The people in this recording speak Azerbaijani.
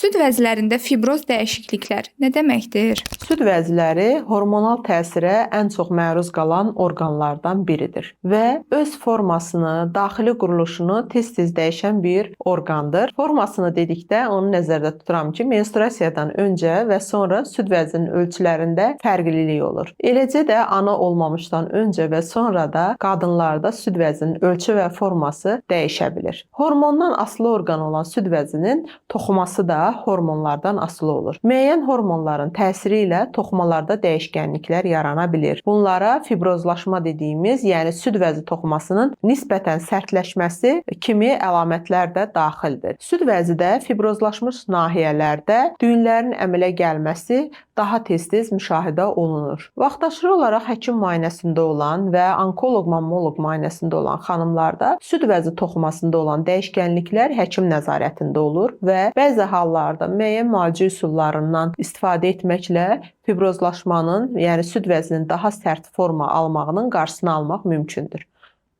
Süd vəzlərində fibroz dəyişikliklər nə deməkdir? Süd vəzləri hormonal təsirə ən çox məruz qalan orqanlardan biridir və öz formasını, daxili quruluşunu tez-tez dəyişən bir orqandır. Formasını dedikdə onu nəzərdə tuturam ki, menstruasiyadan öncə və sonra süd vəzinin ölçülərində fərqlilik olur. Eləcə də ana olmamışdan öncə və sonra da qadınlarda süd vəzinin ölçü və forması dəyişə bilir. Hormondan asılı orqan olan süd vəzinin toxuması da hormonlardan asılı olur. Müəyyən hormonların təsiri ilə toxumalarda dəyişkənliklər yarana bilir. Bunlara fibrozlaşma dediyimiz, yəni süd vəzi toxumasının nisbətən sərtləşməsi kimi əlamətlər də daxildir. Süd vəzidə fibrozlaşmış nahiyələrdə düyünlərin əmələ gəlməsi daha tez-tez müşahidə olunur. Vaxtaşırı olaraq həkim müayinəsində olan və onkoloq-mammoloq müayinəsində olan xanımlarda süd vəzi toxumasında olan dəyişkənliklər həkim nəzarətində olur və bəzi hallarda müəyyən müalicə üsullarından istifadə etməklə fibrozlaşmanın, yəni süd vəzinin daha sərt forma almağının qarşısını almaq mümkündür.